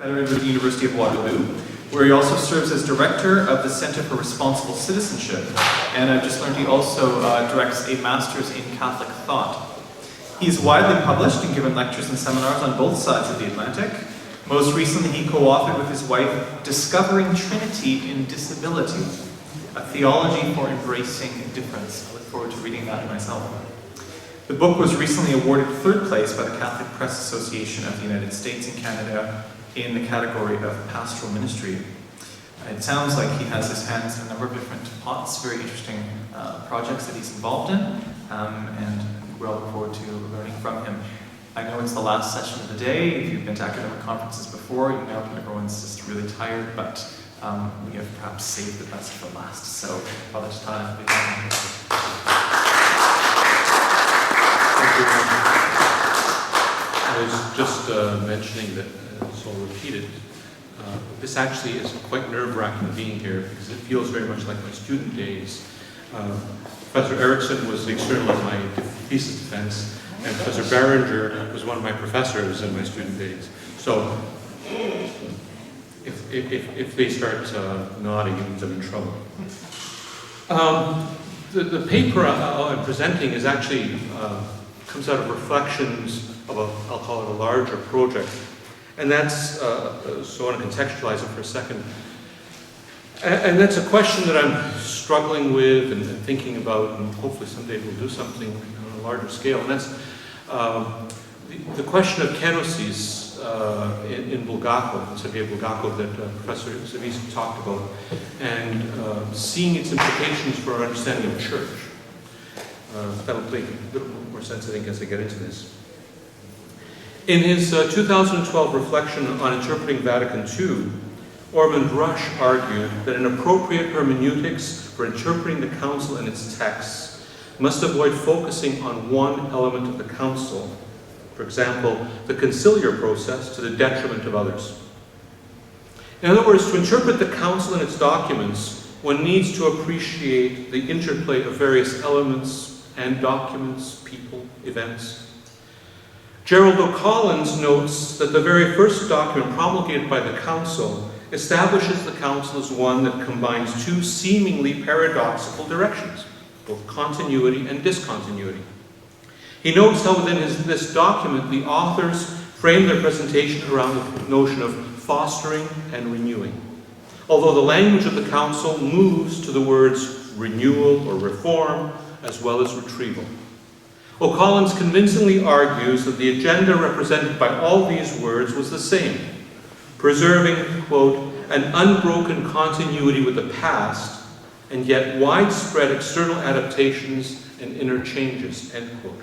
Veteran of the University of Waterloo, where he also serves as director of the Center for Responsible Citizenship. And I've just learned he also directs a master's in Catholic thought. He's widely published and given lectures and seminars on both sides of the Atlantic. Most recently, he co-authored with his wife, Discovering Trinity in Disability, a theology for embracing difference. I look forward to reading that myself. The book was recently awarded third place by the Catholic Press Association of the United States and Canada in the category of pastoral ministry. It sounds like he has his hands in a number of different pots, very interesting projects that he's involved in, and we all look forward to learning from him. I know it's the last session of the day. If you've been to academic conferences before, you know everyone's just really tired, but we have perhaps saved the best for last. So, Father Tataryn, please. I was just mentioning that, so I'll repeat it. This actually is quite nerve-wracking being here because it feels very much like my student days. Professor Erickson was the external of my thesis defense, and Professor Barringer was one of my professors in my student days. So if they start nodding, it means I'm in trouble. The paper I'm presenting is actually comes out of reflections of I'll call it a larger project. And that's, so I want to contextualize it for a second. And that's a question that I'm struggling with and thinking about, and hopefully someday we'll do something on a larger scale. And that's the question of kenosis in Bulgakov, in Soviet Bulgakov, that Professor Sheptytsky talked about, and seeing its implications for our understanding of church. That'll make a little more sense, I think, as I get into this. In his 2012 reflection on interpreting Vatican II, Ormond Rush argued that an appropriate hermeneutics for interpreting the Council and its texts must avoid focusing on one element of the Council, for example, the conciliar process, to the detriment of others. In other words, to interpret the Council and its documents, one needs to appreciate the interplay of various elements and documents, people, events. Gerald O'Collins notes that the very first document promulgated by the Council establishes the Council as one that combines two seemingly paradoxical directions, both continuity and discontinuity. He notes how within this document the authors frame their presentation around the notion of fostering and renewing, although the language of the Council moves to the words renewal or reform as well as retrieval. O'Collins convincingly argues that the agenda represented by all these words was the same, preserving, quote, an unbroken continuity with the past, and yet widespread external adaptations and interchanges, end quote.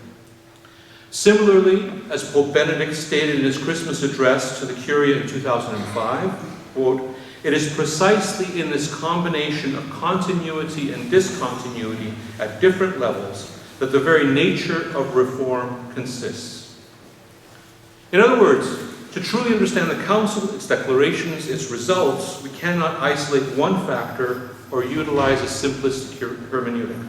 Similarly, as Pope Benedict stated in his Christmas address to the Curia in 2005, quote, it is precisely in this combination of continuity and discontinuity at different levels that the very nature of reform consists. In other words, to truly understand the Council, its declarations, its results, we cannot isolate one factor or utilize a simplistic hermeneutic.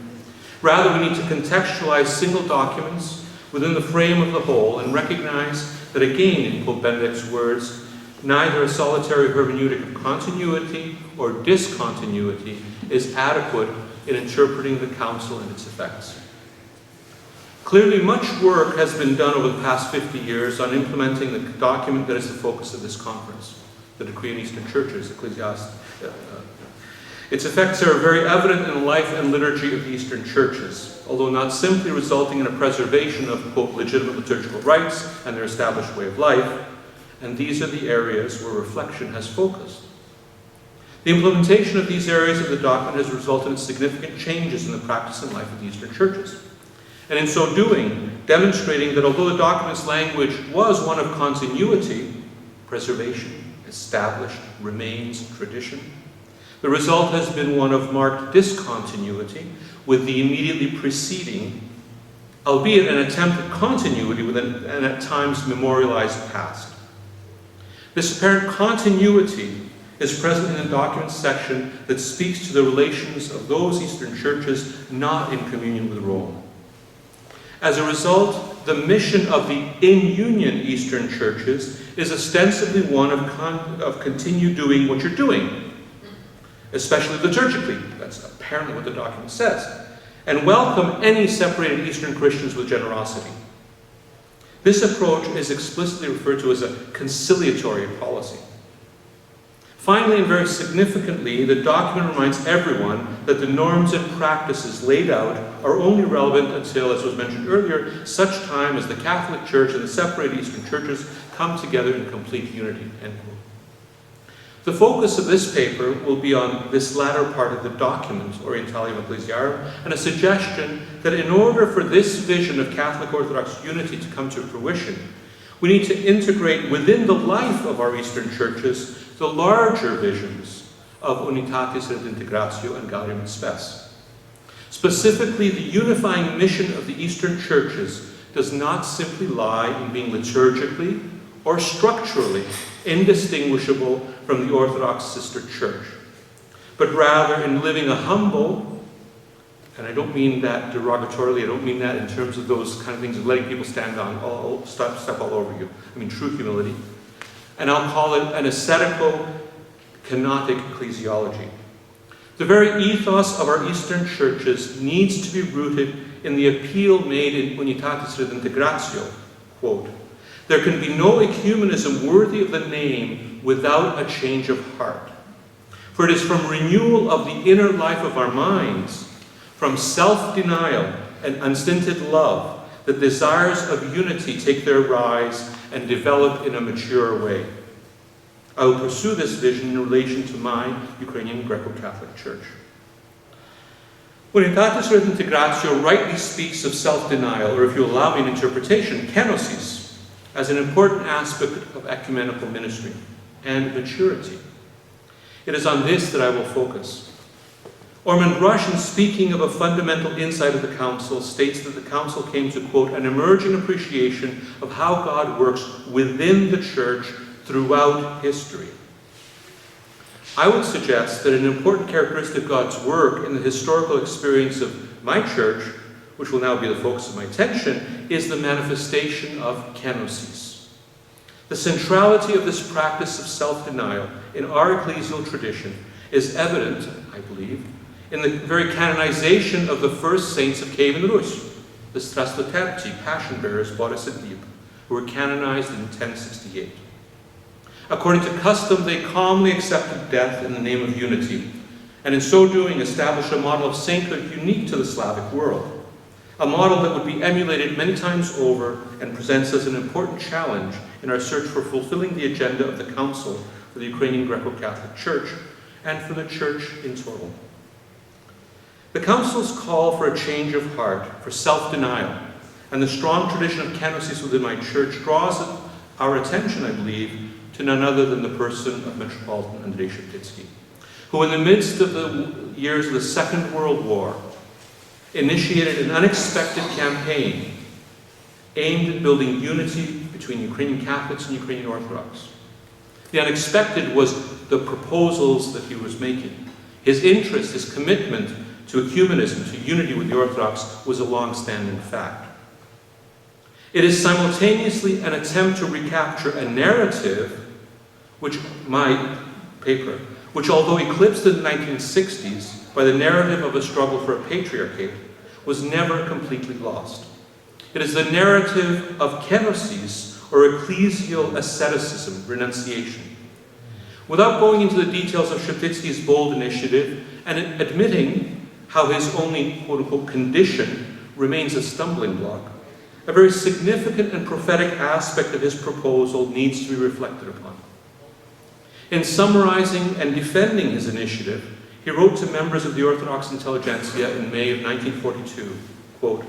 Rather, we need to contextualize single documents within the frame of the whole and recognize that, again, in Pope Benedict's words, neither a solitary hermeneutic of continuity or discontinuity is adequate in interpreting the Council and its effects. Clearly, much work has been done over the past 50 years on implementing the document that is the focus of this conference, the Decree on Eastern Churches, Ecclesiastes. Its effects are very evident in the life and liturgy of the Eastern Churches, although not simply resulting in a preservation of, quote, legitimate liturgical rites and their established way of life, and these are the areas where reflection has focused. The implementation of these areas of the document has resulted in significant changes in the practice and life of the Eastern Churches. And in so doing, demonstrating that although the document's language was one of continuity, preservation, established, remains, tradition, the result has been one of marked discontinuity with the immediately preceding, albeit an attempt at continuity with an at times memorialized past. This apparent continuity is present in the document section that speaks to the relations of those Eastern churches not in communion with Rome. As a result, the mission of the in-union Eastern churches is ostensibly one of continue doing what you're doing, especially liturgically. That's apparently what the document says. And welcome any separated Eastern Christians with generosity. This approach is explicitly referred to as a conciliatory policy. Finally, and very significantly, the document reminds everyone that the norms and practices laid out are only relevant until, as was mentioned earlier, such time as the Catholic Church and the separated Eastern churches come together in complete unity. End quote. The focus of this paper will be on this latter part of the document, Orientalium ecclesiarum, and a suggestion that in order for this vision of Catholic Orthodox unity to come to fruition, we need to integrate within the life of our Eastern churches the larger visions of Unitatis et Integratio and Gaudium et Spes. Specifically, the unifying mission of the Eastern churches does not simply lie in being liturgically or structurally indistinguishable from the Orthodox sister church, but rather in living a humble, and I don't mean that derogatorily, I don't mean that in terms of those kind of things of letting people step all over you. I mean true humility. And I'll call it an ascetical, kenotic ecclesiology. The very ethos of our Eastern churches needs to be rooted in the appeal made in Unitatis et Integratio, quote, "There can be no ecumenism worthy of the name without a change of heart. For it is from renewal of the inner life of our minds, from self-denial and unstinted love, that desires of unity take their rise and develop in a mature way. I will pursue this vision in relation to my Ukrainian Greco-Catholic Church." Unitatis et Integratio rightly speaks of self-denial, or if you allow me an interpretation, kenosis, as an important aspect of ecumenical ministry and maturity. It is on this that I will focus. Ormond Rush, in speaking of a fundamental insight of the Council, states that the Council came to, quote, "an emerging appreciation of how God works within the Church throughout history." I would suggest that an important characteristic of God's work in the historical experience of my church, which will now be the focus of my attention, is the manifestation of kenosis. The centrality of this practice of self-denial in our ecclesial tradition is evident, I believe, in the very canonization of the first saints of Kiev and Rus, the Strasloterci, Passion Bearers, Boris and Dib, who were canonized in 1068. According to custom, they calmly accepted death in the name of unity, and in so doing established a model of sainthood unique to the Slavic world, a model that would be emulated many times over and presents as an important challenge in our search for fulfilling the agenda of the Council for the Ukrainian Greco-Catholic Church and for the Church in total. The Council's call for a change of heart, for self-denial, and the strong tradition of kenosis within my church draws our attention, I believe, to none other than the person of Metropolitan Andrey Sheptytsky, who in the midst of the years of the Second World War initiated an unexpected campaign aimed at building unity between Ukrainian Catholics and Ukrainian Orthodox. The unexpected was the proposals that he was making. His interest, his commitment to ecumenism, to unity with the Orthodox, was a long-standing fact. It is simultaneously an attempt to recapture a narrative, which although eclipsed in the 1960s by the narrative of a struggle for a patriarchate, was never completely lost. It is the narrative of kenosis, or ecclesial asceticism, renunciation. Without going into the details of Sheptytsky's bold initiative and admitting how his only quote-unquote condition remains a stumbling block, a very significant and prophetic aspect of his proposal needs to be reflected upon. In summarizing and defending his initiative, he wrote to members of the Orthodox intelligentsia in May of 1942, quote,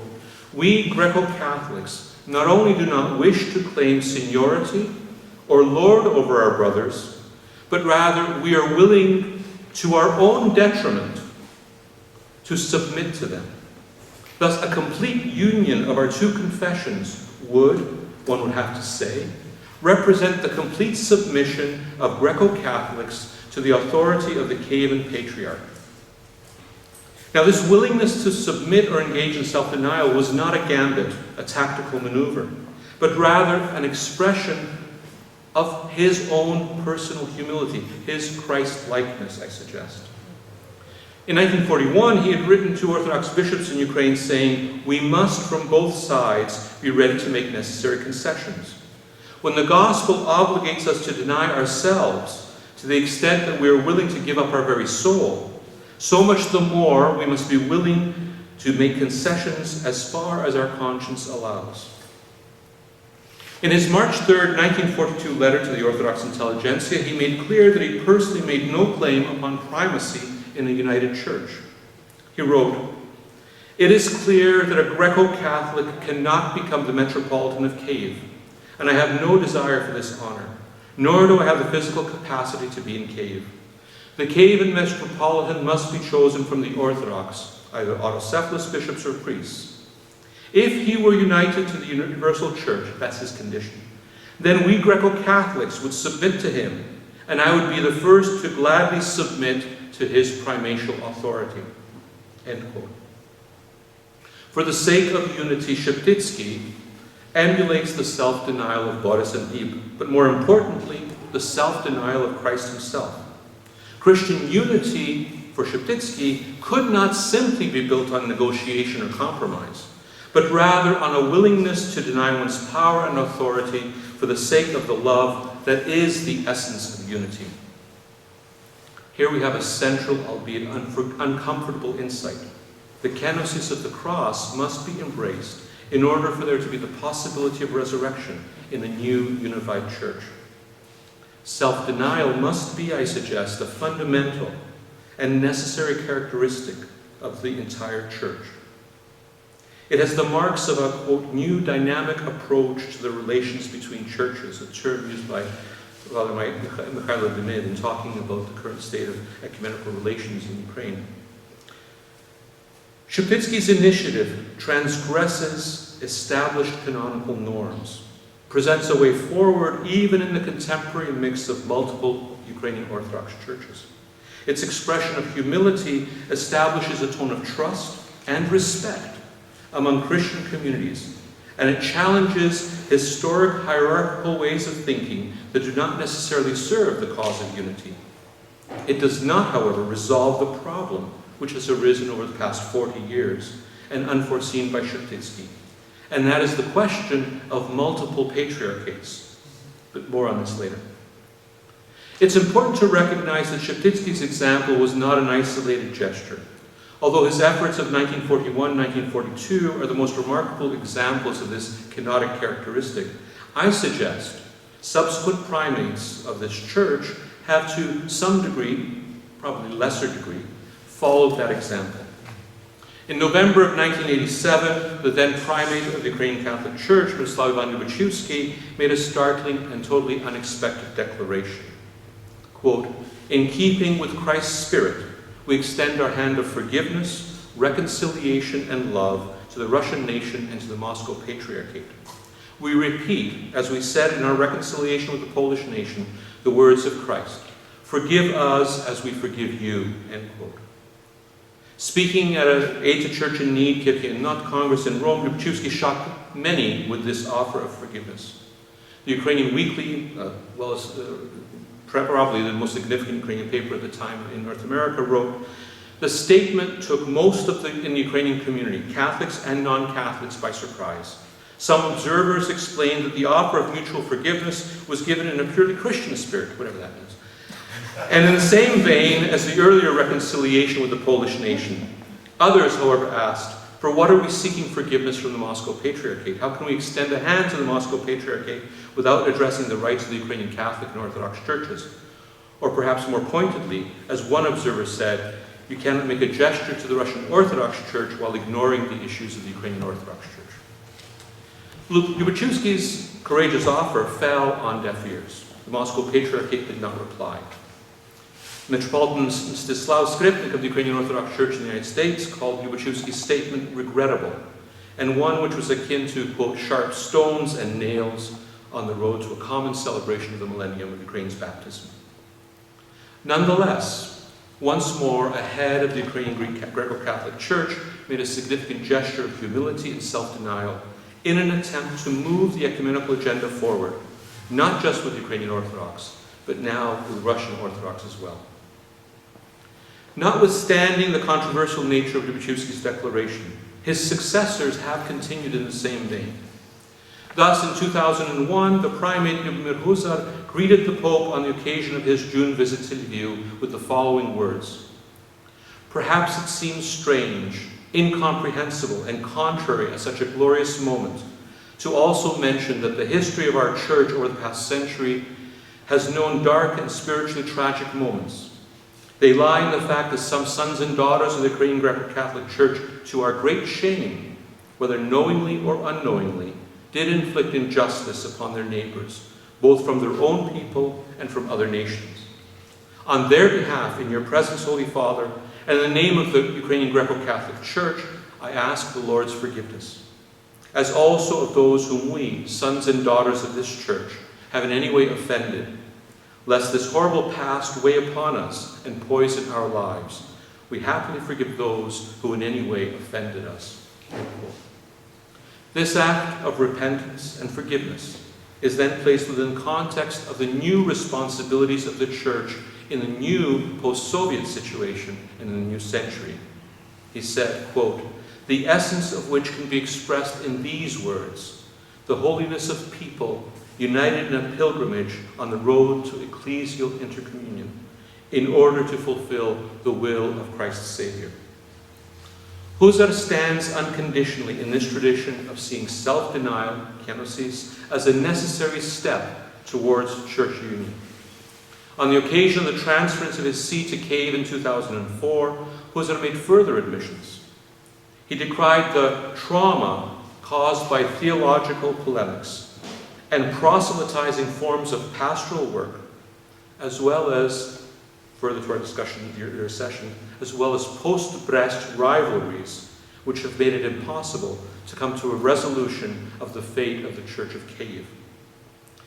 "We Greco-Catholics not only do not wish to claim seniority or lord over our brothers, but rather we are willing, to our own detriment, to submit to them. Thus, a complete union of our two confessions would, one would have to say, represent the complete submission of Greco-Catholics to the authority of the Kievan Patriarch." Now, this willingness to submit or engage in self-denial was not a gambit a tactical maneuver, but rather an expression of his own personal humility, his Christ-likeness, I suggest. In 1941, he had written to Orthodox bishops in Ukraine saying, "We must, from both sides, be ready to make necessary concessions. When the gospel obligates us to deny ourselves to the extent that we are willing to give up our very soul, so much the more we must be willing to make concessions as far as our conscience allows." In his March 3rd, 1942 letter to the Orthodox intelligentsia, he made clear that he personally made no claim upon primacy in the United Church. He wrote, "It is clear that a Greco-Catholic cannot become the Metropolitan of Kiev, and I have no desire for this honor, nor do I have the physical capacity to be in Kiev. The Kievan Metropolitan must be chosen from the Orthodox, either autocephalous bishops or priests. If he were united to the Universal Church," that's his condition, "then we Greco-Catholics would submit to him, and I would be the first to gladly submit to his primatial authority." End quote. For the sake of unity, Sheptytsky emulates the self-denial of Boris and Ib, but more importantly, the self-denial of Christ himself. Christian unity, for Sheptytsky, could not simply be built on negotiation or compromise, but rather on a willingness to deny one's power and authority for the sake of the love that is the essence of unity. Here we have a central, albeit uncomfortable insight. The kenosis of the cross must be embraced in order for there to be the possibility of resurrection in the new unified church. Self-denial must be, I suggest, a fundamental and necessary characteristic of the entire church. It has the marks of a, quote, new dynamic approach to the relations between churches, a term used by Father Myroslaw Tataryn in talking about the current state of ecumenical relations in Ukraine. Sheptytsky's initiative transgresses established canonical norms, presents a way forward even in the contemporary mix of multiple Ukrainian Orthodox churches. Its expression of humility establishes a tone of trust and respect among Christian communities, and it challenges historic hierarchical ways of thinking that do not necessarily serve the cause of unity. It does not, however, resolve the problem which has arisen over the past 40 years and unforeseen by Sheptytsky, and that is the question of multiple patriarchates. But more on this later. It's important to recognize that Sheptytsky's example was not an isolated gesture. Although his efforts of 1941-1942 are the most remarkable examples of this kenotic characteristic, I suggest subsequent primates of this church have to some degree, probably lesser degree, followed that example. In November of 1987, the then primate of the Ukrainian Catholic Church, Myroslaw made a startling and totally unexpected declaration. Quote, "In keeping with Christ's spirit, we extend our hand of forgiveness, reconciliation, and love to the Russian nation and to the Moscow Patriarchate. We repeat, as we said in our reconciliation with the Polish nation, the words of Christ, 'Forgive us as we forgive you,'" end quote. Speaking at an Aid to Church in Need, Kirche and Not Congress in Rome, Sheptytsky shocked many with this offer of forgiveness. The Ukrainian Weekly, probably the most significant Ukrainian paper at the time in North America, wrote, "The statement took most in the Ukrainian community, Catholics and non-Catholics, by surprise. Some observers explained that the offer of mutual forgiveness was given in a purely Christian spirit," whatever that means, "and in the same vein as the earlier reconciliation with the Polish nation. Others, however, asked, for what are we seeking forgiveness from the Moscow Patriarchate? How can we extend a hand to the Moscow Patriarchate without addressing the rights of the Ukrainian Catholic and Orthodox churches? Or perhaps more pointedly, as one observer said, you cannot make a gesture to the Russian Orthodox Church while ignoring the issues of the Ukrainian Orthodox Church." Lubachevsky's courageous offer fell on deaf ears. The Moscow Patriarchate did not reply. Metropolitan Mstislav Skripnik of the Ukrainian Orthodox Church in the United States called Lubachevsky's statement regrettable, and one which was akin to, quote, "sharp stones and nails on the road to a common celebration of the millennium of Ukraine's baptism." Nonetheless, once more, a head of the Ukrainian Greco-Catholic Church made a significant gesture of humility and self-denial in an attempt to move the ecumenical agenda forward, not just with Ukrainian Orthodox, but now with Russian Orthodox as well. Notwithstanding the controversial nature of Sheptytsky's declaration, his successors have continued in the same vein. Thus, in 2001, the primate Myroslaw greeted the Pope on the occasion of his June visit to Lviv with the following words: "Perhaps it seems strange, incomprehensible, and contrary at such a glorious moment to also mention that the history of our Church over the past century has known dark and spiritually tragic moments. They lie in the fact that some sons and daughters of the Ukrainian Greco-Catholic Church, to our great shame, whether knowingly or unknowingly, did inflict injustice upon their neighbors, both from their own people and from other nations. On their behalf, in your presence, Holy Father, and in the name of the Ukrainian Greco-Catholic Church, I ask the Lord's forgiveness, as also of those whom we, sons and daughters of this Church, have in any way offended, lest this horrible past weigh upon us and poison our lives. We happily forgive those who in any way offended us." This act of repentance and forgiveness is then placed within the context of the new responsibilities of the Church in the new post-Soviet situation in the new century. He said, quote, "The essence of which can be expressed in these words: the holiness of people united in a pilgrimage on the road to ecclesial intercommunion in order to fulfill the will of Christ's Savior." Husar stands unconditionally in this tradition of seeing self-denial, kenosis, as a necessary step towards church union. On the occasion of the transference of his see to Kiev in 2004, Husar made further admissions. He decried the trauma caused by theological polemics and proselytizing forms of pastoral work, as well as, further to our discussion in the earlier session, as well as post-Brest rivalries, which have made it impossible to come to a resolution of the fate of the Church of Kiev.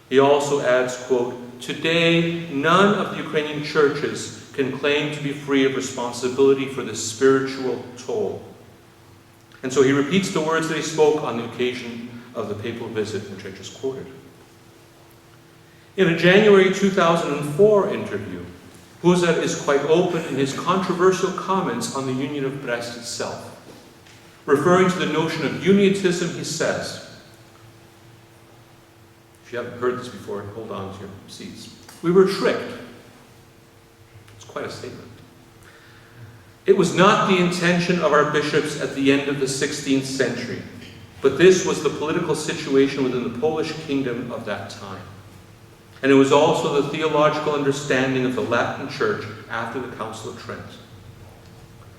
He also adds, quote, "Today, none of the Ukrainian churches can claim to be free of responsibility for the spiritual toll." And so he repeats the words that he spoke on the occasion of the papal visit, which I just quoted. In a January 2004 interview, Husar is quite open in his controversial comments on the Union of Brest itself. Referring to the notion of unionism, he says, if you haven't heard this before, hold on to your seats. "We were tricked." It's quite a statement. "It was not the intention of our bishops at the end of the 16th century, but this was the political situation within the Polish kingdom of that time. And it was also the theological understanding of the Latin Church after the Council of Trent.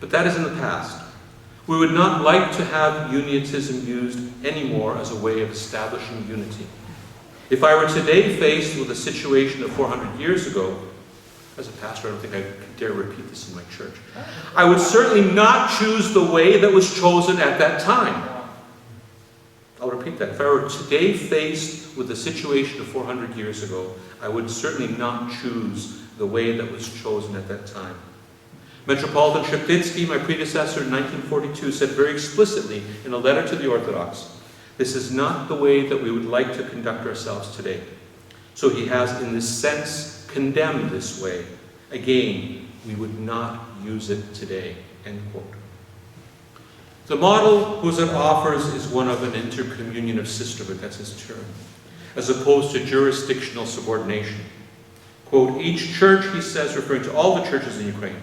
But that is in the past. We would not like to have unionism used anymore as a way of establishing unity. If I were today faced with a situation of 400 years ago, as a pastor, I don't think I could dare repeat this in my church, I would certainly not choose the way that was chosen at that time." I'll repeat that. If I were today faced with the situation of 400 years ago, I would certainly not choose the way that was chosen at that time. Metropolitan Sheptytsky, my predecessor in 1942, said very explicitly in a letter to the Orthodox, "This is not the way that we would like to conduct ourselves today." So he has, in this sense, condemned this way. Again, we would not use it today. End quote. The model Husar offers is one of an intercommunion of sisterhood, that's his term, as opposed to jurisdictional subordination. Quote, "Each church," he says, referring to all the churches in Ukraine,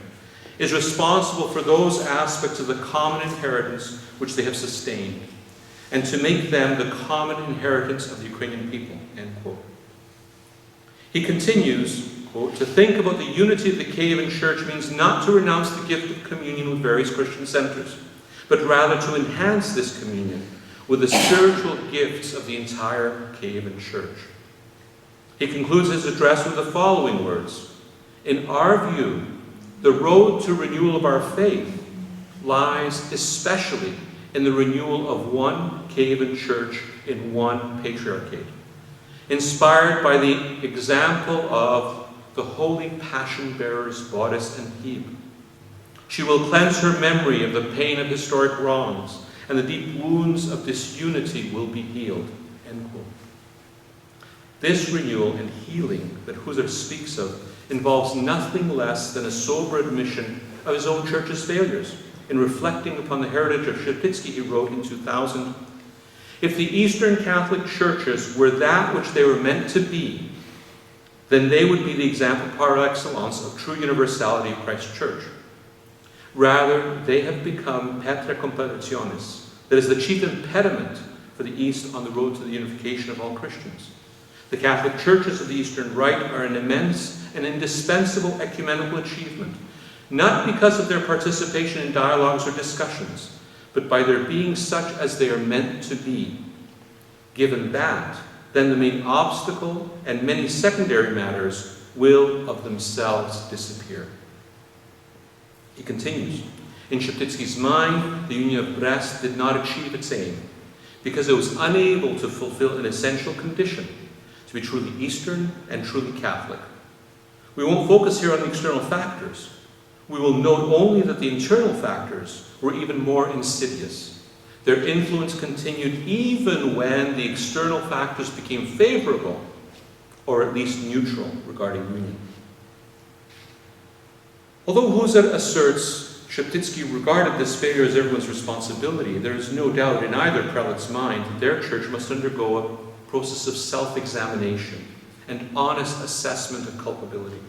"is responsible for those aspects of the common inheritance which they have sustained, and to make them the common inheritance of the Ukrainian people." End quote. He continues, quote, "To think about the unity of the Kievan Church means not to renounce the gift of communion with various Christian centers, but rather to enhance this communion with the spiritual gifts of the entire Kievan Church." He concludes his address with the following words: "In our view, the road to renewal of our faith lies especially in the renewal of one Kievan Church in one patriarchate, inspired by the example of the holy passion bearers Boris and Hebe. She will cleanse her memory of the pain of historic wrongs and the deep wounds of disunity will be healed. End quote. This renewal and healing that Husserl speaks of involves nothing less than a sober admission of his own church's failures. In reflecting upon the heritage of Sheptytsky, he wrote in 2000, "If the Eastern Catholic churches were that which they were meant to be, then they would be the example par excellence of true universality of Christ's church. Rather, they have become petra comparationis, that is the chief impediment for the East on the road to the unification of all Christians. The Catholic churches of the Eastern Rite are an immense and indispensable ecumenical achievement, not because of their participation in dialogues or discussions, but by their being such as they are meant to be. Given that, then the main obstacle and many secondary matters will of themselves disappear." He continues, "In Sheptytsky's mind, the Union of Brest did not achieve its aim because it was unable to fulfill an essential condition, to be truly Eastern and truly Catholic. We won't focus here on the external factors. We will note only that the internal factors were even more insidious. Their influence continued even when the external factors became favorable, or at least neutral, regarding union." Although Husserl asserts Sheptytsky regarded this failure as everyone's responsibility, there is no doubt in either prelate's mind that their church must undergo a process of self-examination and honest assessment of culpability.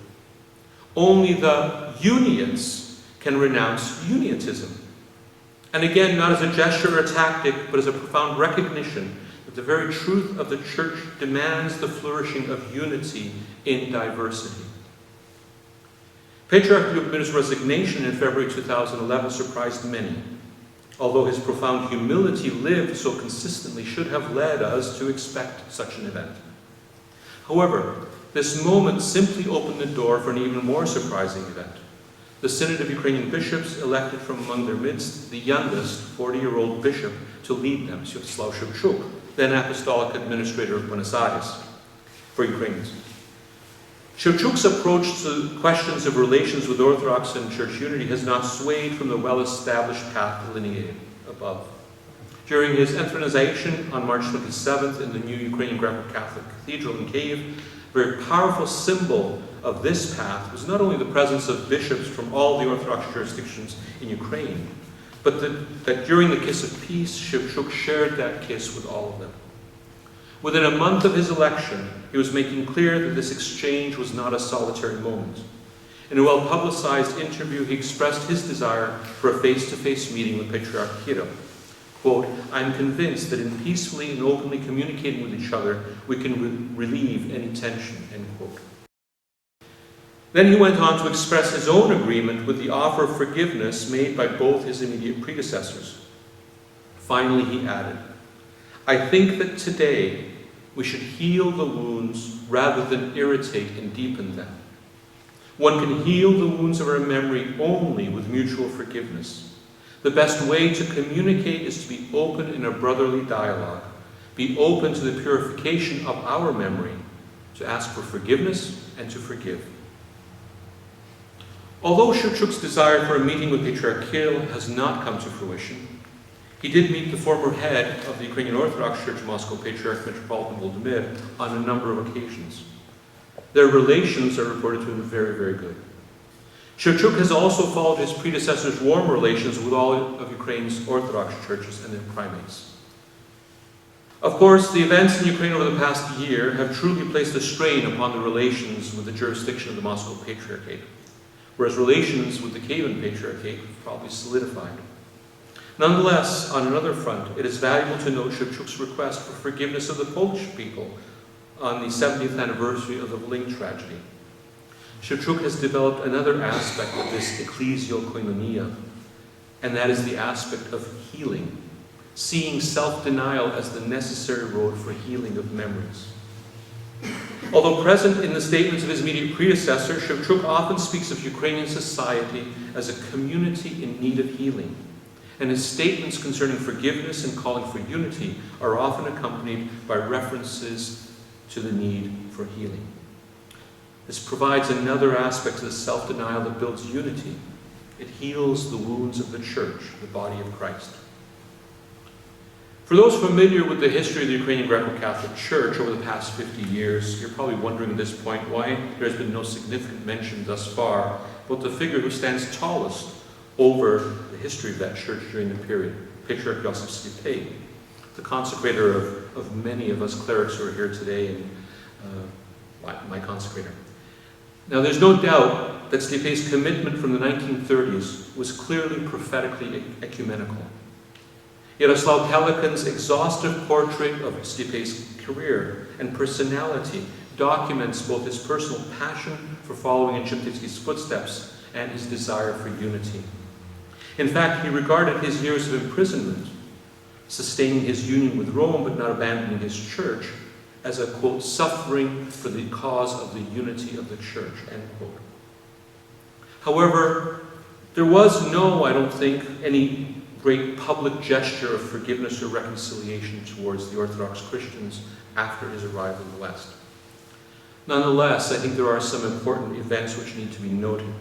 Only the unions can renounce uniatism. And again, not as a gesture or a tactic, but as a profound recognition that the very truth of the church demands the flourishing of unity in diversity. Patriarch Lyubomir's resignation in February 2011 surprised many, although his profound humility lived so consistently should have led us to expect such an event. However, this moment simply opened the door for an even more surprising event. The Synod of Ukrainian bishops elected from among their midst the youngest 40-year-old bishop to lead them, Myroslaw Tataryn, then Apostolic Administrator of Buenos Aires for Ukrainians. Shevchuk's approach to questions of relations with Orthodox and church unity has not swayed from the well-established path delineated above. During his entronization on March 27th in the new Ukrainian Greco-Catholic Cathedral in Kyiv, a very powerful symbol of this path was not only the presence of bishops from all the Orthodox jurisdictions in Ukraine, but that during the Kiss of Peace, Shevchuk shared that kiss with all of them. Within a month of his election, he was making clear that this exchange was not a solitary moment. In a well-publicized interview, he expressed his desire for a face-to-face meeting with Patriarch Kirill. Quote, "I'm convinced that in peacefully and openly communicating with each other, we can relieve any tension," end quote. Then he went on to express his own agreement with the offer of forgiveness made by both his immediate predecessors. Finally, he added, "I think that today we should heal the wounds rather than irritate and deepen them. One can heal the wounds of our memory only with mutual forgiveness. The best way to communicate is to be open in a brotherly dialogue, be open to the purification of our memory, to ask for forgiveness and to forgive." Although Shevchuk's desire for a meeting with Patriarch Kirill has not come to fruition, he did meet the former head of the Ukrainian Orthodox Church Moscow, Patriarch Metropolitan Vladimir, on a number of occasions. Their relations are reported to have been very, very good. Shevchuk has also followed his predecessor's warm relations with all of Ukraine's Orthodox churches and their primates. Of course, the events in Ukraine over the past year have truly placed a strain upon the relations with the jurisdiction of the Moscow Patriarchate, whereas relations with the Kievan Patriarchate have probably solidified. Nonetheless, on another front, it is valuable to note Shevchuk's request for forgiveness of the Polish people on the 70th anniversary of the Volyn tragedy. Shevchuk has developed another aspect of this ecclesial koinonia, and that is the aspect of healing, seeing self-denial as the necessary road for healing of memories. Although present in the statements of his immediate predecessor, Shevchuk often speaks of Ukrainian society as a community in need of healing, and his statements concerning forgiveness and calling for unity are often accompanied by references to the need for healing. This provides another aspect to the self-denial that builds unity. It heals the wounds of the church, the body of Christ. For those familiar with the history of the Ukrainian Greco-Catholic Church over the past 50 years, you're probably wondering at this point why there has been no significant mention thus far about the figure who stands tallest over the history of that church during the period, Patriarch Joseph Stipe, the consecrator of many of us clerics who are here today, and my consecrator. Now, there's no doubt that Stipe's commitment from the 1930s was clearly prophetically ecumenical. Yaroslav Pelikan's exhaustive portrait of Stipe's career and personality documents both his personal passion for following in Sheptytsky's footsteps and his desire for unity. In fact, he regarded his years of imprisonment, sustaining his union with Rome but not abandoning his church, as a, quote, suffering for the cause of the unity of the church, end quote. However, there was no, I don't think, any great public gesture of forgiveness or reconciliation towards the Orthodox Christians after his arrival in the West. Nonetheless, I think there are some important events which need to be noted.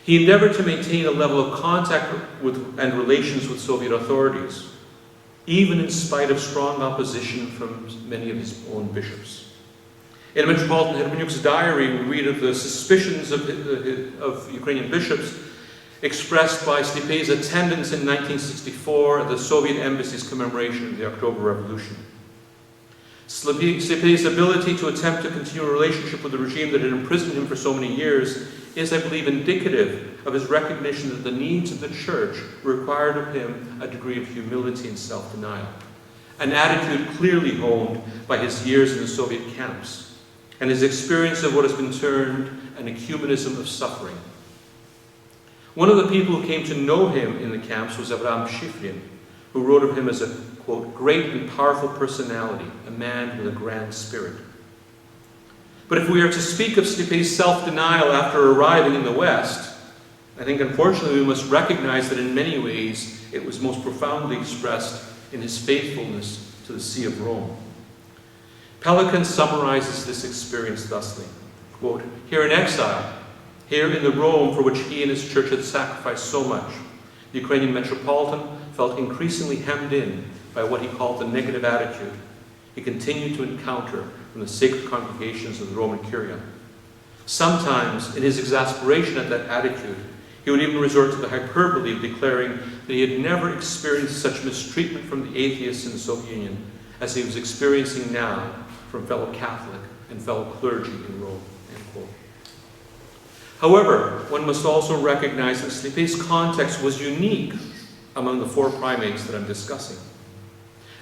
He endeavored to maintain a level of contact with and relations with Soviet authorities, even in spite of strong opposition from many of his own bishops. In Metropolitan Hermeneuk's diary, we read of the suspicions of Ukrainian bishops expressed by Stipe's attendance in 1964 at the Soviet embassy's commemoration of the October Revolution. Stipe's ability to attempt to continue a relationship with the regime that had imprisoned him for so many years is, I believe, indicative of his recognition that the needs of the church required of him a degree of humility and self-denial, an attitude clearly honed by his years in the Soviet camps and his experience of what has been termed an ecumenism of suffering. One of the people who came to know him in the camps was Avram Shifrin, who wrote of him as a, quote, great and powerful personality, a man with a grand spirit. But if we are to speak of Stipe's self-denial after arriving in the West, I think unfortunately we must recognize that in many ways it was most profoundly expressed in his faithfulness to the See of Rome. Pelikan summarizes this experience thusly, quote, here in exile, here in the Rome for which he and his church had sacrificed so much, the Ukrainian Metropolitan felt increasingly hemmed in by what he called the negative attitude he continued to encounter from the sacred congregations of the Roman Curia. Sometimes, in his exasperation at that attitude, he would even resort to the hyperbole of declaring that he had never experienced such mistreatment from the atheists in the Soviet Union as he was experiencing now from fellow Catholic and fellow clergy in Rome, end quote. However, one must also recognize that Stipe's context was unique among the four primates that I'm discussing.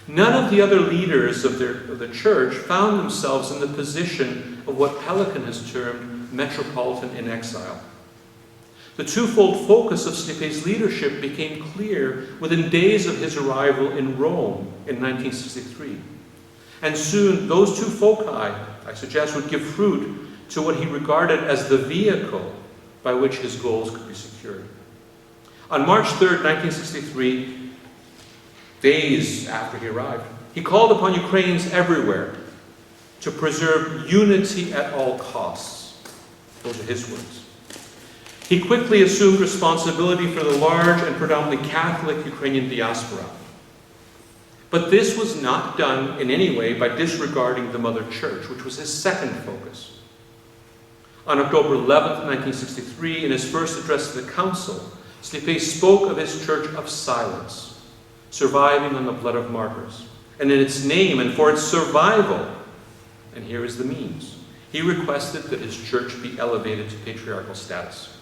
None of the other leaders of the church found themselves in the position of what Pelikan has termed Metropolitan in exile. The twofold focus of Stipe's leadership became clear within days of his arrival in Rome in 1963. And soon those two foci, I suggest, would give fruit to what he regarded as the vehicle by which his goals could be secured. On March 3rd, 1963, days after he arrived, he called upon Ukrainians everywhere to preserve unity at all costs. Those are his words. He quickly assumed responsibility for the large and predominantly Catholic Ukrainian diaspora. But this was not done in any way by disregarding the Mother Church, which was his second focus. On October 11th, 1963, in his first address to the Council, Stipe spoke of his church of silence, surviving on the blood of martyrs. And in its name and for its survival, and here is the means, he requested that his church be elevated to patriarchal status.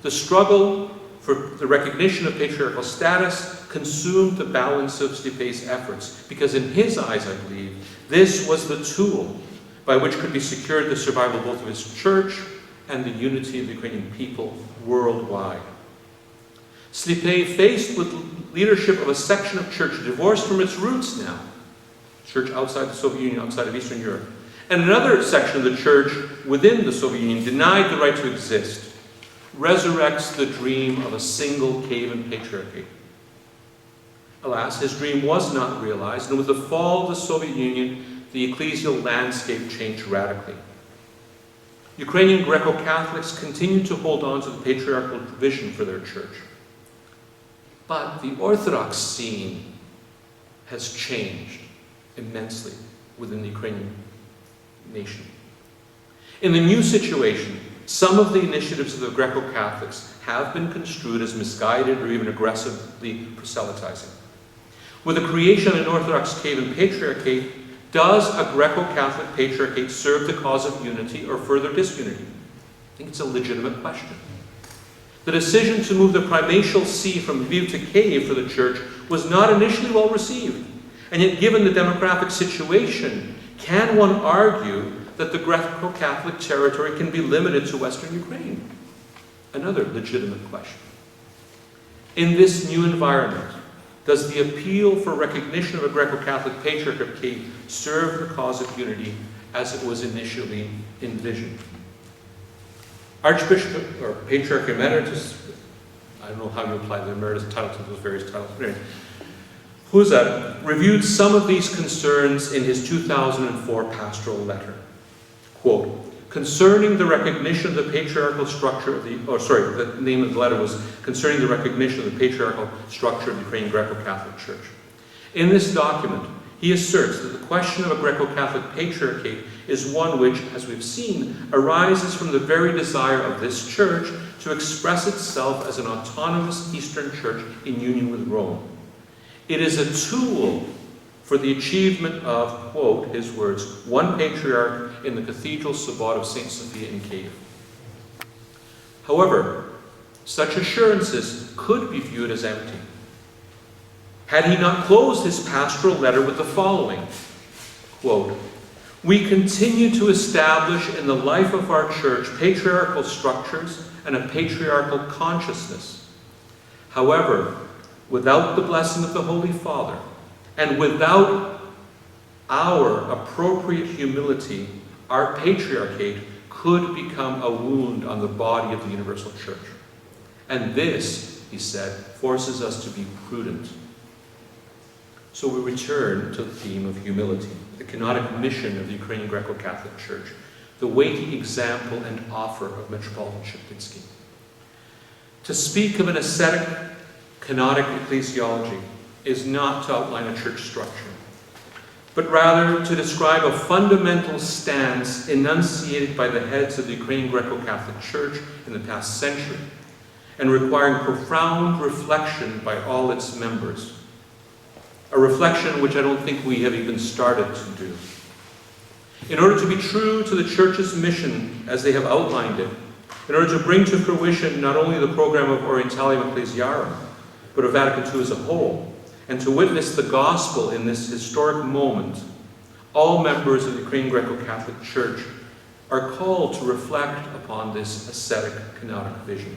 The struggle for the recognition of patriarchal status consumed the balance of Stipe's efforts, because in his eyes, I believe, this was the tool by which could be secured the survival both of his church and the unity of the Ukrainian people worldwide. Stipe, faced with leadership of a section of church divorced from its roots now, church outside the Soviet Union, outside of Eastern Europe, and another section of the church within the Soviet Union denied the right to exist, resurrects the dream of a single Kievan patriarchy. Alas, his dream was not realized, and with the fall of the Soviet Union, the ecclesial landscape changed radically. Ukrainian Greco-Catholics continued to hold on to the patriarchal vision for their church. But the Orthodox scene has changed immensely within the Ukrainian nation. In the new situation, some of the initiatives of the Greco-Catholics have been construed as misguided or even aggressively proselytizing. With the creation of an Orthodox Kievan Patriarchate, does a Greco-Catholic Patriarchate serve the cause of unity or further disunity? I think it's a legitimate question. The decision to move the primatial see from Lviv to Kiev for the Church was not initially well received. And yet, given the demographic situation, can one argue that the Greco-Catholic territory can be limited to Western Ukraine? Another legitimate question. In this new environment, does the appeal for recognition of a Greco-Catholic Patriarch of Kiev serve the cause of unity as it was initially envisioned? Archbishop, or Patriarch Emeritus, I don't know how you apply the emeritus title to those various titles, but anyway, Huzat reviewed some of these concerns in his 2004 pastoral letter. Quote, concerning the recognition of the patriarchal structure of the name of the letter was concerning the recognition of the patriarchal structure of the Ukrainian Greco-Catholic Church. In this document, he asserts that the question of a Greco-Catholic Patriarchate is one which, as we've seen, arises from the very desire of this church to express itself as an autonomous Eastern Church in union with Rome. It is a tool for the achievement of, quote, his words, one patriarch in the Cathedral Sabbat of St. Sophia in Kiev. However, such assurances could be viewed as empty. Had he not closed his pastoral letter with the following, quote, we continue to establish in the life of our church patriarchal structures and a patriarchal consciousness. However, without the blessing of the Holy Father, and without our appropriate humility, our patriarchate could become a wound on the body of the universal church. And this, he said, forces us to be prudent. So we return to the theme of humility, the canonic mission of the Ukrainian Greco-Catholic Church, the weighty example and offer of Metropolitan Sheptytsky. To speak of an ascetic canonic ecclesiology is not to outline a church structure, but rather to describe a fundamental stance enunciated by the heads of the Ukrainian Greco-Catholic Church in the past century, and requiring profound reflection by all its members. A reflection which I don't think we have even started to do. In order to be true to the Church's mission as they have outlined it, in order to bring to fruition not only the program of Orientalium ecclesiarum, but of Vatican II as a whole, and to witness the gospel in this historic moment, all members of the Ukrainian Greco-Catholic Church are called to reflect upon this ascetic canonic vision.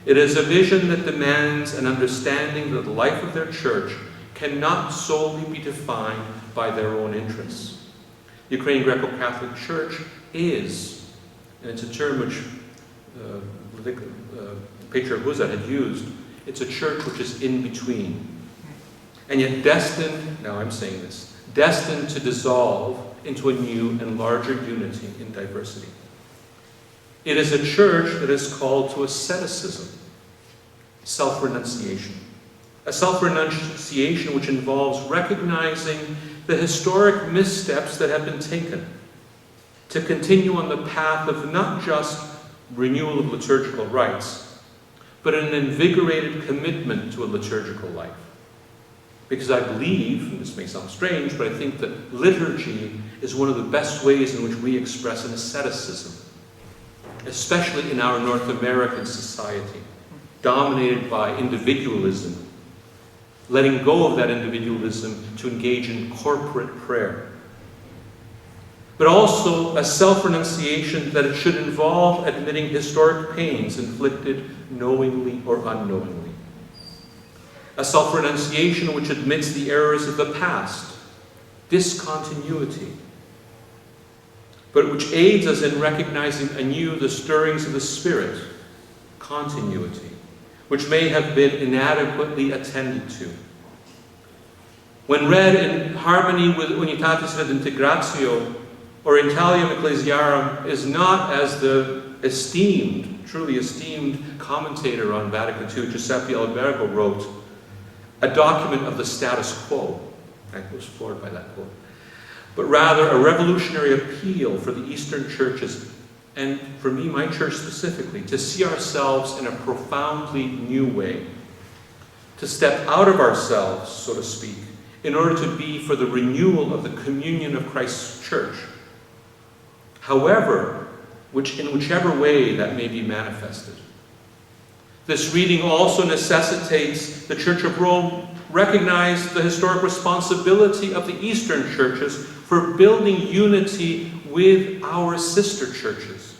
It is a vision that demands an understanding that the life of their church cannot solely be defined by their own interests. The Ukrainian Greco-Catholic Church is, and it's a term which Patriarch Huzat had used, it's a church which is in between. And yet destined, now I'm saying this, destined to dissolve into a new and larger unity in diversity. It is a church that is called to asceticism, self-renunciation. A self-renunciation which involves recognizing the historic missteps that have been taken to continue on the path of not just renewal of liturgical rites, but an invigorated commitment to a liturgical life. Because I believe, and this may sound strange, but I think that liturgy is one of the best ways in which we express an asceticism, especially in our North American society, dominated by individualism, letting go of that individualism to engage in corporate prayer. But also a self-renunciation that it should involve admitting historic pains inflicted knowingly or unknowingly. A self-renunciation which admits the errors of the past, discontinuity, but which aids us in recognizing anew the stirrings of the Spirit, continuity, which may have been inadequately attended to. When read in harmony with Unitatis et Integratio, Orientalium ecclesiarum is not, as the truly esteemed commentator on Vatican II, Giuseppe Albergo, wrote, a document of the status quo, I was floored by that quote. But rather a revolutionary appeal for the Eastern churches, and for me, my church specifically, to see ourselves in a profoundly new way, to step out of ourselves, so to speak, in order to be for the renewal of the communion of Christ's church. However, in whichever way that may be manifested. This reading also necessitates the Church of Rome recognize the historic responsibility of the Eastern churches for building unity with our sister churches.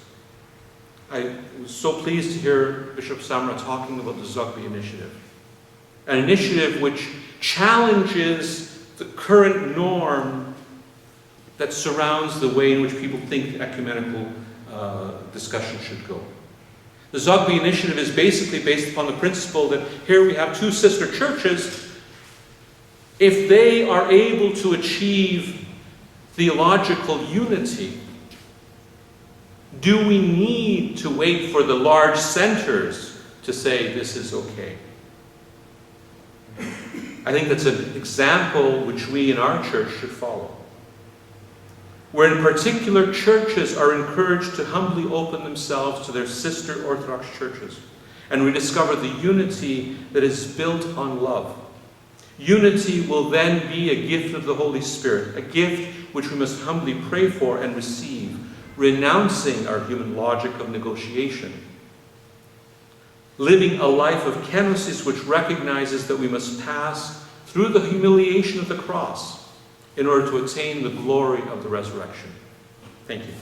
I was so pleased to hear Bishop Samra talking about the Zogby Initiative. An initiative which challenges the current norm that surrounds the way in which people think ecumenical discussion should go. The Zogby Initiative is basically based upon the principle that here we have two sister churches. If they are able to achieve theological unity, do we need to wait for the large centers to say this is okay? I think that's an example which we in our church should follow. Where in particular churches are encouraged to humbly open themselves to their sister Orthodox churches and rediscover the unity that is built on love. Unity will then be a gift of the Holy Spirit, a gift which we must humbly pray for and receive, renouncing our human logic of negotiation. Living a life of kenosis which recognizes that we must pass through the humiliation of the cross in order to attain the glory of the resurrection. Thank you.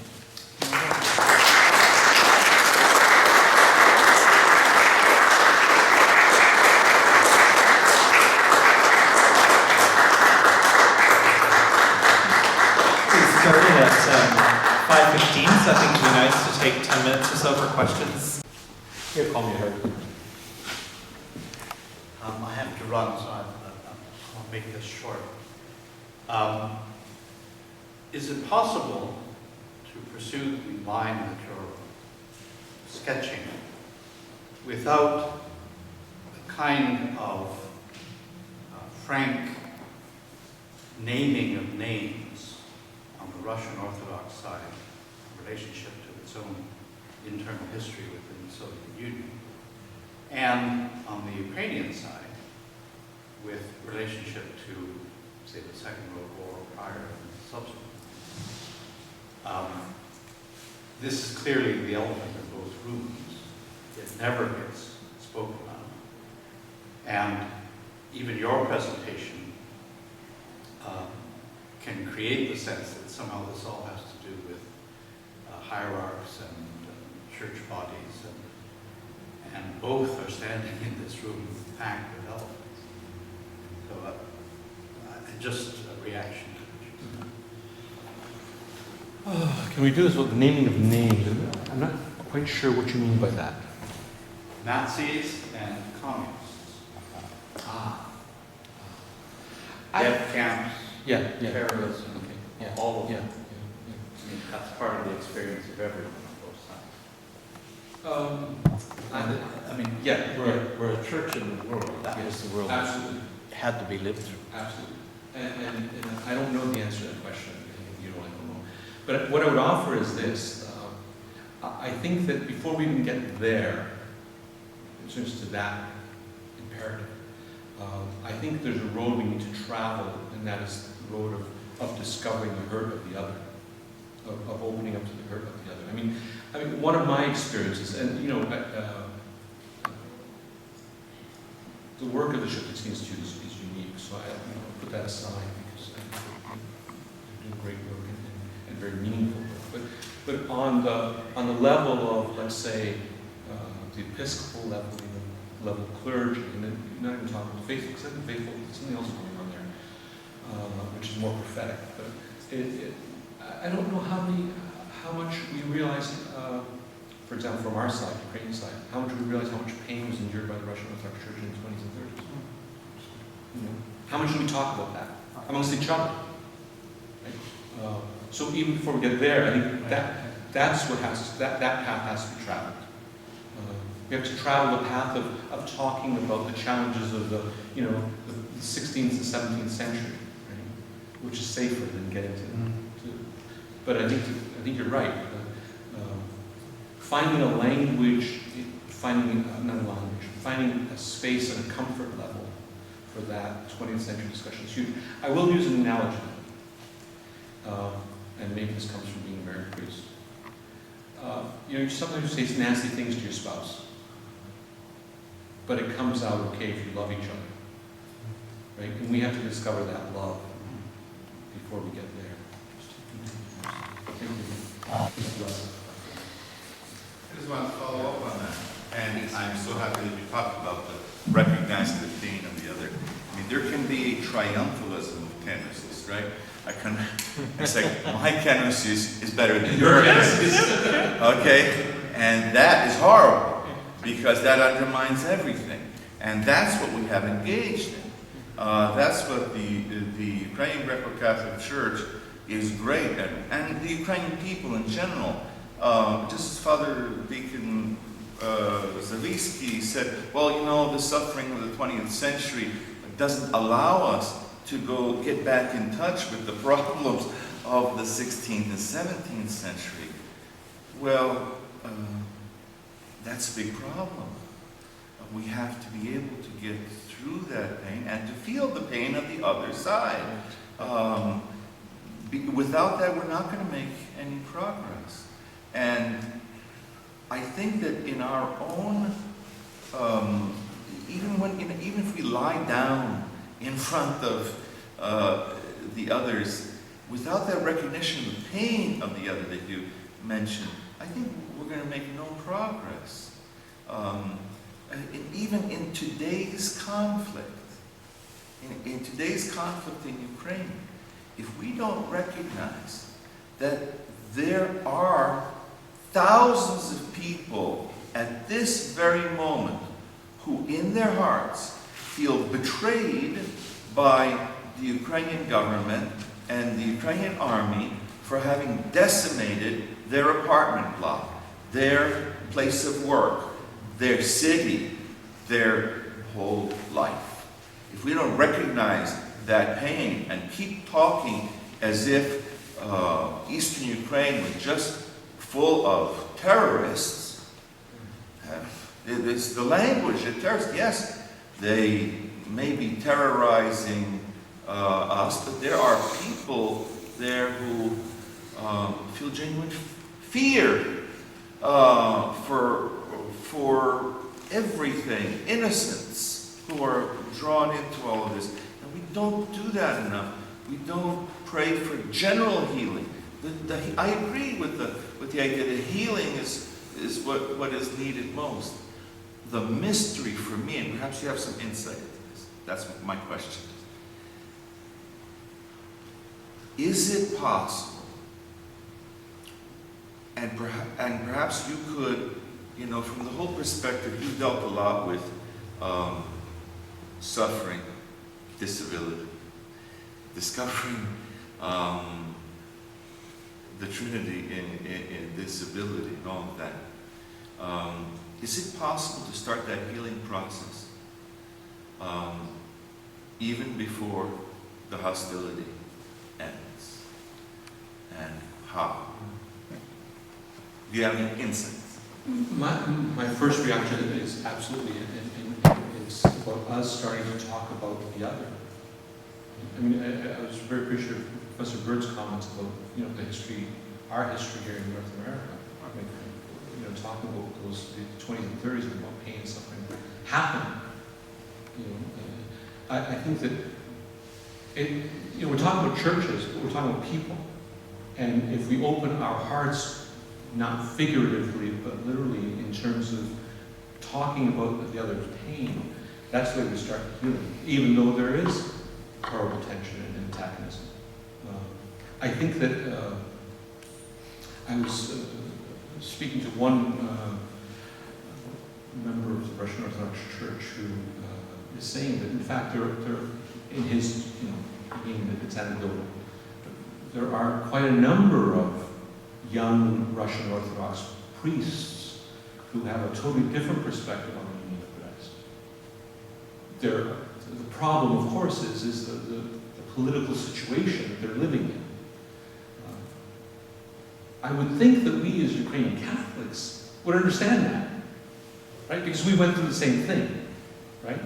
We started at 5:15, so I think it would be nice to take 10 minutes or so for questions. Here, call me Harry. I have to run, so I'll make this short. Is it possible to pursue the line that you're sketching without the kind of frank naming of names on the Russian Orthodox side in relationship to its own internal history within the Soviet Union, and on the Ukrainian side with relationship to, say, the Second World War prior and subsequent? This is clearly the elephant in both rooms. It never gets spoken of. And even your presentation can create the sense that somehow this all has to do with hierarchs and church bodies, and both are standing in this room packed with elephants. So just a reaction to it. Can we do this with the naming of names? I'm not quite sure what you mean by that. Nazis and communists. Death camps, terrorism, all of them. I mean, that's part of the experience of everyone on both sides. We're a church in the world. That was the world. Absolutely. Had to be lived through. Absolutely. And I don't know the answer to that question. You know, I don't know. But what I would offer is this. I think that before we even get there, in terms to that imperative, I think there's a road we need to travel, and that is the road of discovering the hurt of the other, of opening up to the hurt of the other. I mean, one of my experiences, and you know, the work of the Sheptytsky Institute is unique, so I put that aside because they're doing great work and very meaningful work. But on the level of, let's say, the Episcopal level, the level of clergy, and then not even talking about faithful, because I think faithful, there's something else going on there, which is more prophetic. But I don't know how much we realize, for example, from our side, Ukrainian side, how much we realize how much pain was endured by the Russian Orthodox Church in the 20s and 30s. You know, how much do we talk about that amongst each other? Right? So even before we get there, I think that's what that path has to be traveled. We have to travel the path of talking about the challenges of the 16th and 17th century. Right? which is safer than getting to. But I think you're right. Finding a language, finding a space and a comfort level for that 20th century discussion is huge. I will use an analogy, and maybe this comes from being a married priest. Sometimes you say nasty things to your spouse, but it comes out okay if you love each other, right? And we have to discover that love before we get there. Thank you. I just want to follow up on that. And I'm so happy that you talked about the recognizing the pain of the other. I mean, there can be triumphalism of kenosis, right? I say, my kenosis is better than your kenosis. Okay? And that is horrible, because that undermines everything. And that's what we have engaged in. That's what the Ukrainian Greco-Catholic Church is great at. And the Ukrainian people in general. Just as Father Deacon Zawisky said, well, the suffering of the 20th century doesn't allow us to go get back in touch with the problems of the 16th and 17th century. Well, that's a big problem. We have to be able to get through that pain and to feel the pain of the other side. Without that, we're not going to make any progress. And I think that in our own, even if we lie down in front of the others, without that recognition of the pain of the other that you mentioned, I think we're going to make no progress. Even in today's conflict, in today's conflict in Ukraine, if we don't recognize that there are thousands of people at this very moment who in their hearts feel betrayed by the Ukrainian government and the Ukrainian army for having decimated their apartment block, their place of work, their city, their whole life. If we don't recognize that pain and keep talking as if Eastern Ukraine was just full of terrorists, it's the language of terrorists. Yes, they may be terrorizing us, but there are people there who feel genuine fear for everything, innocence, who are drawn into all of this. And we don't do that enough. We don't pray for general healing. I agree with the idea that healing is what is needed most. The mystery for me, and perhaps you have some insight into this, that's my question. Is it possible, and perhaps you could, from the whole perspective, you've dealt a lot with suffering, disability, discovering the Trinity in disability and all of that. Is it possible to start that healing process even before the hostility ends? And how? Do you have any insights? My first reaction is absolutely, it's about us starting to talk about the other. I mean, I was very appreciative of Professor Bird's comments about, the history, our history here in North America. I mean, talking about the 20s and 30s and about pain and suffering happened. I think that we're talking about churches, but we're talking about people. And if we open our hearts, not figuratively, but literally in terms of talking about the other's pain, that's where we start healing, even though there is horrible tension and antagonism. I think that I was speaking to one member of the Russian Orthodox Church who is saying that, in fact, there in his, being that it's anecdotal, there are quite a number of young Russian Orthodox priests who have a totally different perspective on the meaning of Christ. The problem, of course, is the political situation that they're living in. I would think that we as Ukrainian Catholics would understand that, right? Because we went through the same thing, right?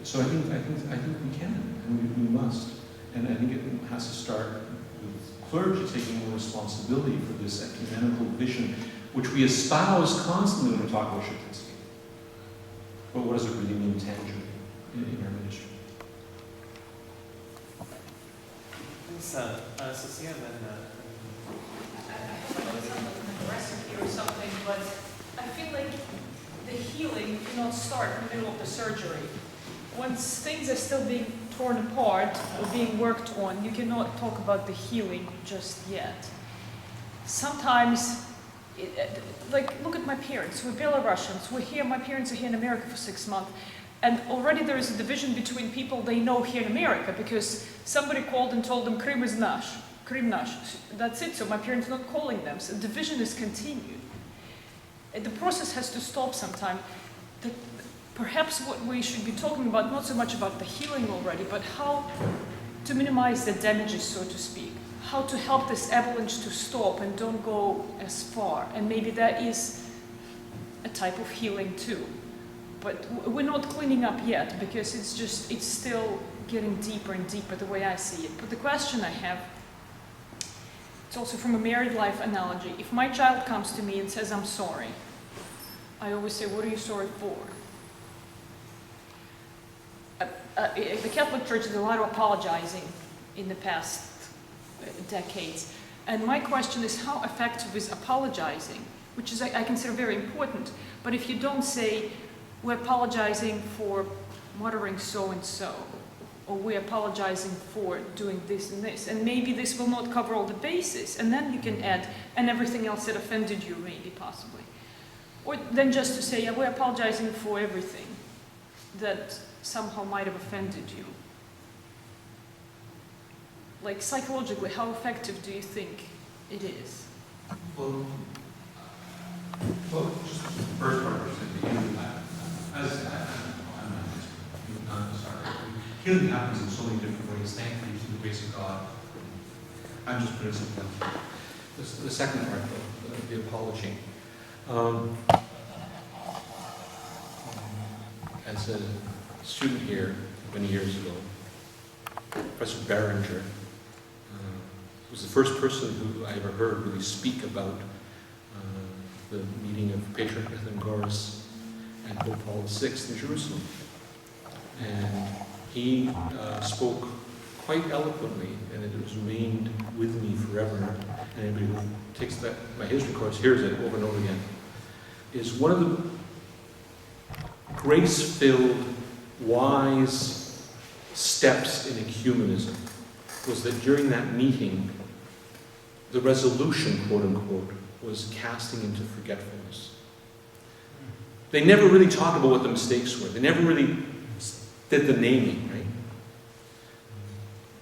So I think we can, and we must. And I think it has to start with clergy taking more responsibility for this ecumenical vision, which we espouse constantly when we talk about Sheptytsky. But what does it really mean tangibly in our ministry? Cecilia, and then I hope I sound like an aggressive here or something, but I feel like the healing cannot start in the middle of the surgery. Once things are still being torn apart or being worked on, you cannot talk about the healing just yet. Sometimes, like, look at my parents. We're Belarusians. We're here. My parents are here in America for 6 months. And already there is a division between people they know here in America because somebody called and told them, Krym is nash. Krym nash. That's it. So my parents are not calling them. So division is continued. The process has to stop sometime. Perhaps what we should be talking about, not so much about the healing already, but how to minimize the damages, so to speak. How to help this avalanche to stop and don't go as far. And maybe that is a type of healing too. But we're not cleaning up yet because it's still getting deeper and deeper the way I see it. But the question I have, it's also from a married life analogy. If my child comes to me and says, I'm sorry, I always say, what are you sorry for? The Catholic Church did a lot of apologizing in the past decades. And my question is, how effective is apologizing? Which is, I consider very important. But if you don't say, we're apologizing for muttering so-and-so, or we're apologizing for doing this and this, and maybe this will not cover all the bases, and then you can add, and everything else that offended you, maybe, possibly. Or then just to say, yeah, we're apologizing for everything that somehow might have offended you. Like, psychologically, how effective do you think it is? Well, just the first part was that healing happens in so many different ways, thankfully, through the grace of God. I'm just putting something. The second part, the apology. As a student here many years ago, Professor Berenger was the first person who I ever heard really speak about the meeting of Patriarch Athanasius and Pope Paul VI in Jerusalem. And he spoke quite eloquently, and it has remained with me forever. And anybody who takes my history course hears it over and over again. Is one of the grace-filled, wise steps in ecumenism was that during that meeting, the resolution, quote unquote, was casting into forgetfulness. They never really talked about what the mistakes were. They never really did the naming, right?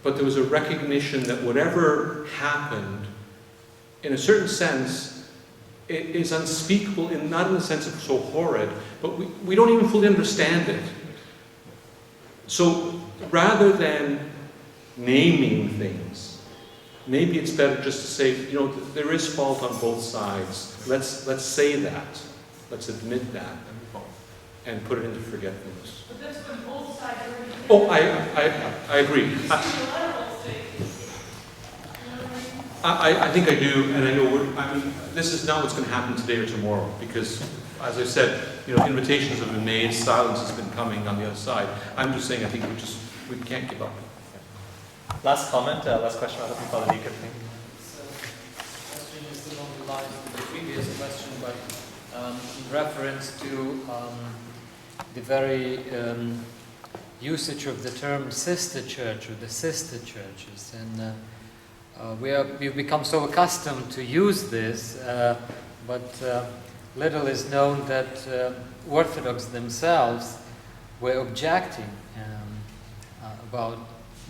But there was a recognition that whatever happened, in a certain sense, it is unspeakable, not in the sense of so horrid, but we don't even fully understand it. So rather than naming things, maybe it's better just to say, you know, there is fault on both sides. Let's say that. Let's admit that and put it into forgetfulness. But that's when both sides are already. Oh, I agree. I think I do, and I know this is not what's going to happen today or tomorrow, because, as I said, you know, invitations have been made, silence has been coming on the other side. I'm just saying, I think we can't give up. Last comment, last question. I hope you follow the UKIP thing. This question is along the lines of the previous question, but in reference to the very usage of the term sister church or the sister churches, and we've become so accustomed to use this, but little is known that Orthodox themselves were objecting about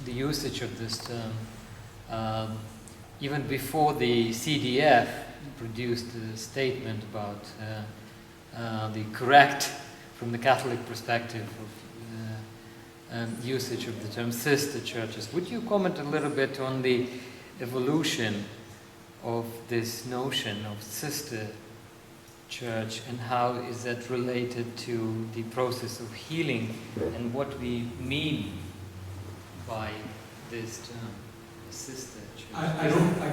the usage of this term even before the CDF produced a statement about the correct, from the Catholic perspective, of usage of the term sister churches. Would you comment a little bit on the evolution of this notion of sister church and how is that related to the process of healing and what we mean by this term, sister church? I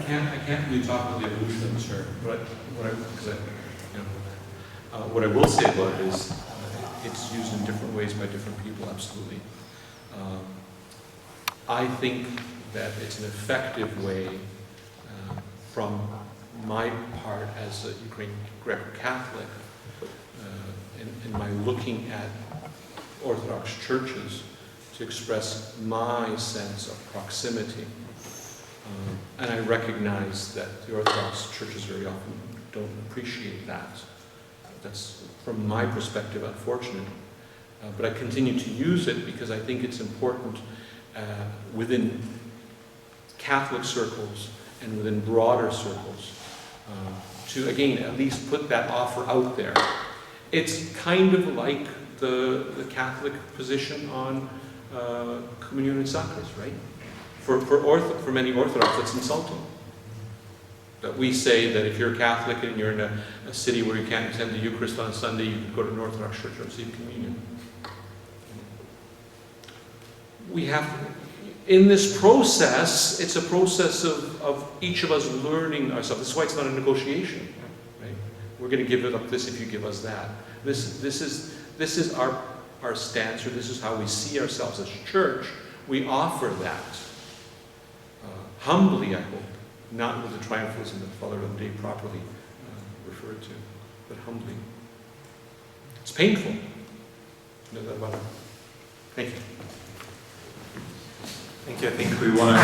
can't really talk about the evolution of the church, but what I will say about it is it's used in different ways by different people, absolutely. I think that it's an effective way, from my part as a Ukrainian Greco-Catholic, in my looking at Orthodox churches, to express my sense of proximity. And I recognize that the Orthodox churches very often don't appreciate that. That's, from my perspective, unfortunate. But I continue to use it because I think it's important within Catholic circles and within broader circles to, again, at least put that offer out there. It's kind of like the Catholic position on communion and sacraments, right? For many Orthodox, that's insulting. That we say that if you're Catholic and you're in a city where you can't attend the Eucharist on Sunday, you can go to an Orthodox church and receive communion. We have, in this process, it's a process of each of us learning ourselves. This is why it's not a negotiation, right? We're going to give it up this if you give us that. This is our stance, or this is how we see ourselves as a church. We offer that humbly, I hope, not with the triumphalism that Father Andrey properly referred to, but humbly. It's painful. You know that about it. Thank you. Thank you. I think we want to